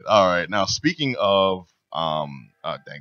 All right. Now, speaking of, dang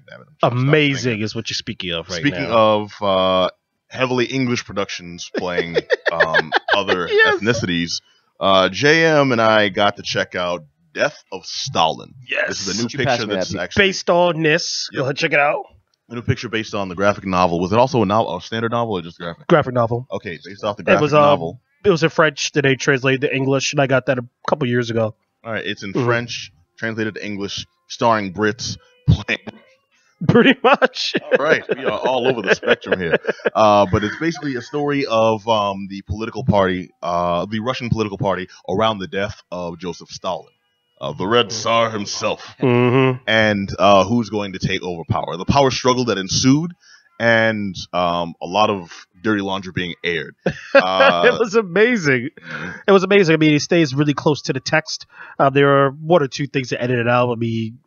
damn it. Amazing is what you're speaking of right speaking now. of heavily English productions playing other ethnicities, JM and I got to check out Death of Stalin. Yes. This is a new picture that's actually based on this. Go ahead, check it out. A new picture based on the graphic novel. Was it also a standard novel or just graphic? Graphic novel. Okay, based off the graphic novel. It was in French. Then they translated to English, and I got that a couple years ago. All right, it's in French, translated to English, starring Brits playing. Pretty much. All right, we are all over the spectrum here. But it's basically a story of the political party, the Russian political party, around the death of Joseph Stalin, the Red Tsar himself, and who's going to take over power. The power struggle that ensued, and a lot of dirty laundry being aired. It was amazing. It was amazing. I mean, it stays really close to the text. There are one or two things that edited out. I mean,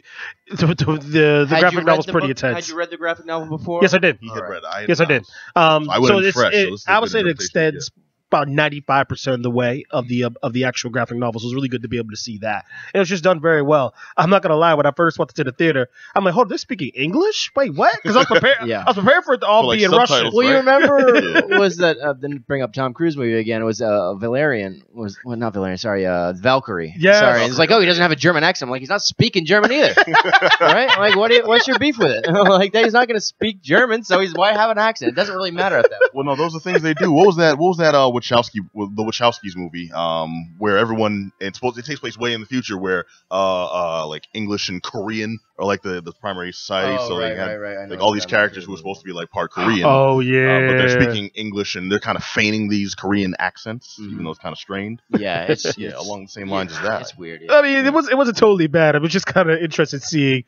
the graphic novel was pretty intense. Had you read the graphic novel before? Yes, I did. He had read it. Yes, I did. I went in fresh. I would say it extends about 95% of the way of the actual graphic novel. So it was really good to be able to see that. And it was just done very well. I'm not gonna lie. When I first went to the theater, I'm like, "Oh, they're speaking English? Wait, what?" Because I was prepared. I was prepared for it to all be in Russian. Well, you remember was that? Didn't bring up Tom Cruise movie again. It was Valerian. Not Valerian. Sorry, Valkyrie. Yeah. Sorry. It's like, oh, he doesn't have a German accent. I'm like, he's not speaking German either. Right? I'm like, what's your beef with it? Like, he's not gonna speak German, so why have an accent? It doesn't really matter at that point. Well, no, those are things they do. What was that? The Wachowskis movie, where everyone it takes place way in the future, where like English and Korean are like the primary society. Oh, so right, they had right. like all these characters who were supposed to be like part Korean. Oh yeah, but they're speaking English and they're kind of feigning these Korean accents, even though it's kind of strained. Yeah, it's along the same lines as that. It's weird. Yeah. I mean, it wasn't totally bad. I was just kind of interested seeing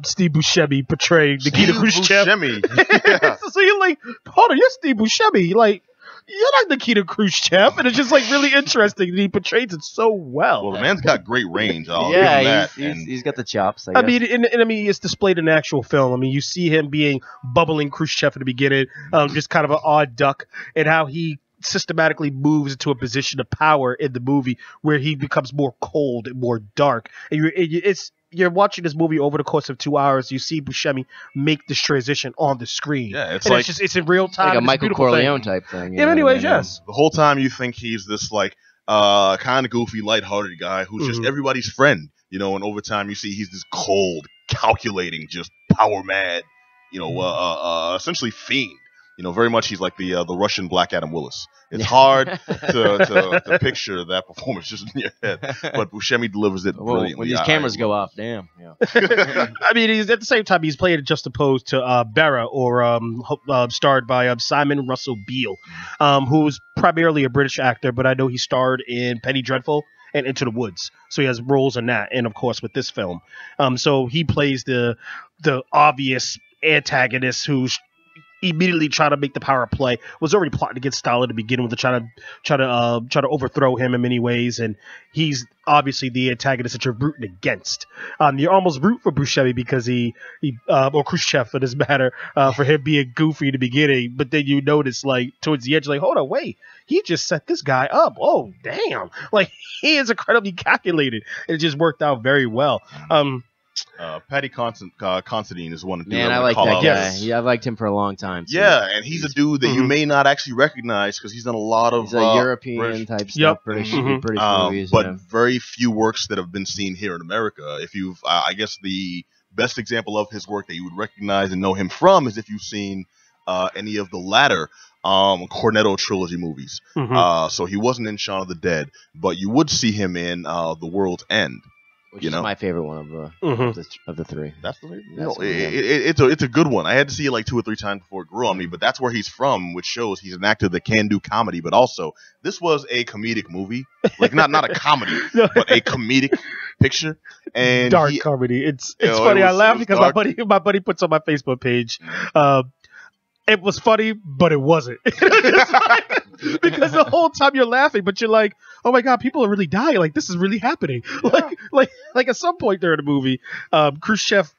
Steve Buscemi portraying Nikita Khrushchev. Yeah. So you're like, hold on, you're Steve Buscemi, like. You're not Nikita Khrushchev, and it's just like really interesting that he portrays it so well. Well, the man's got great range. He's got the chops. I mean, and it's displayed in the actual film. I mean, you see him being bubbling Khrushchev at the beginning, just kind of an odd duck, and how he systematically moves into a position of power in the movie where he becomes more cold and more dark. And you're watching this movie over the course of 2 hours. You see Buscemi make this transition on the screen. Yeah, it's in real time. Like a Michael Corleone type thing. Yeah, anyways, yes. The whole time you think he's this like kind of goofy, lighthearted guy who's just everybody's friend, and over time you see he's this cold, calculating, just power mad, essentially fiend. Very much he's like the Russian Black Adam Willis. It's hard to picture that performance just in your head, but Buscemi delivers it brilliantly. When these cameras go off, damn. Yeah. I mean, at the same time, he's playing it just opposed to Bera, or starred by Simon Russell Beale, who's primarily a British actor, but I know he starred in Penny Dreadful and Into the Woods, so he has roles in that, and of course with this film. So he plays the obvious antagonist who's immediately trying to make the power play, was already plotting against Stalin to begin with, to try to overthrow him in many ways, and he's obviously the antagonist that you're rooting against. You almost root for Buscemi because or Khrushchev for this matter, for him being goofy in the beginning, but then you notice like towards the edge, like, hold on, wait, he just set this guy up. Oh damn, like he is incredibly calculated. It just worked out very well. Paddy Considine is one of the Man, I like that guy. Yeah, I've liked him for a long time. Too. Yeah, and he's a dude that you may not actually recognize because he's done a lot of European type stuff, British movies, but very few works that have been seen here in America. If you've, I guess the best example of his work that you would recognize and know him from is if you've seen any of the latter Cornetto trilogy movies. So he wasn't in Shaun of the Dead, but you would see him in The World's End. Which is my favorite one of the three. That's the it's a good one. I had to see it like 2 or 3 times before it grew on me, but that's where he's from, which shows he's an actor that can do comedy. But also, this was a comedic movie, like not a comedy, but a comedic picture and dark comedy. It's funny. I laugh because my buddy puts on my Facebook page. It was funny, but it wasn't. because the whole time you're laughing, but you're like, oh my god, people are really dying. Like this is really happening. Yeah. Like at some point during the movie, Khrushchev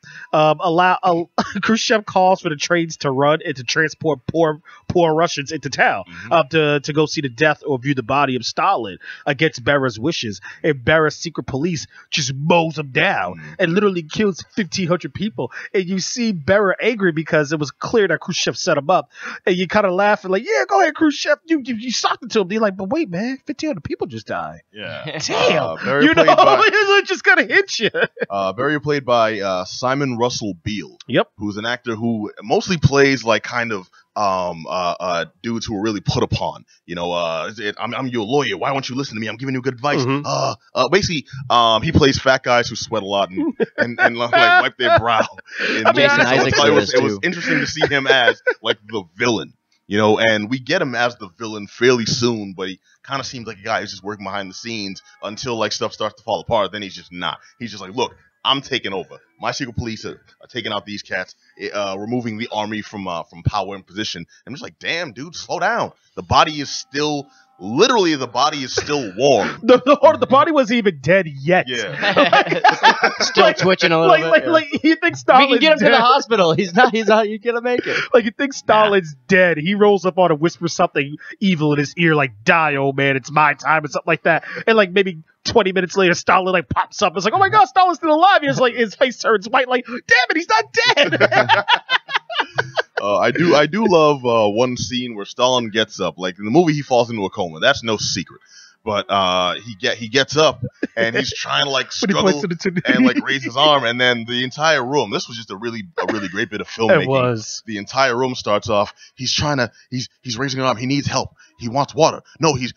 Khrushchev calls for the trains to run and to transport poor Russians into town to go see the death or view the body of Stalin against Bera's wishes. And Bera's secret police just mows them down and literally kills 1,500 people. And you see Bera angry because it was clear that Khrushchev set him up. And you kind of laugh and like, yeah, go ahead, Khrushchev. You socked it to him. You're like, but wait, man, 1,500 people just died. Yeah. Damn. Barry You know, played by, it just kind of hits you. Barry played by Simon Russell Beale. Yep. Who's an actor who mostly plays like kind of dudes who are really put upon. You know, I'm your lawyer. Why won't you listen to me? I'm giving you good advice. Basically, he plays fat guys who sweat a lot and like wipe their brow. And Jason Isaacs it does was too. interesting to see him as like the villain. You know, and we get him as the villain fairly soon, but he kind of seems like a guy who's just working behind the scenes until like stuff starts to fall apart. Then he's just not. He's just like, look, I'm taking over. My secret police are taking out these cats, removing the army from power and position. I'm just like, damn, dude, slow down. The body is still warm. The body wasn't even dead yet. Yeah. Still twitching a little bit. Like he thinks Stalin's We can get him dead. to the hospital. He's not. You're gonna make it. Like he thinks Stalin's dead. He rolls up on and whispers something evil in his ear, like "Die, old man, it's my time," and something like that. And like maybe 20 minutes later, Stalin like pops up. It's like, oh my god, Stalin's still alive. He's like, his face turns white. Like, damn it, he's not dead. I do love one scene where Stalin gets up. Like in the movie, he falls into a coma. That's no secret. But he gets up and he's trying to like struggle and like raise his arm, and then the entire room. This was just a really great bit of filmmaking. It was. The entire room starts off. He's raising an arm. He needs help. He wants water. No, he's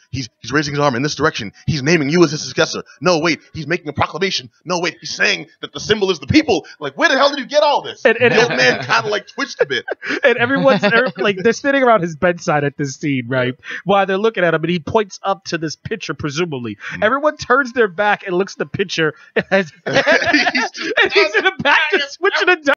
raising his arm in this direction. He's naming you as his successor. No, wait, he's making a proclamation. No, wait, he's saying that the symbol is the people. Like, where the hell did you get all this? And the old man kind of like twitched a bit. And everyone's like, they're sitting around his bedside at this scene, right? While they're looking at him, and he points up to this picture, presumably. Everyone turns their back and looks at the picture, and he's in the back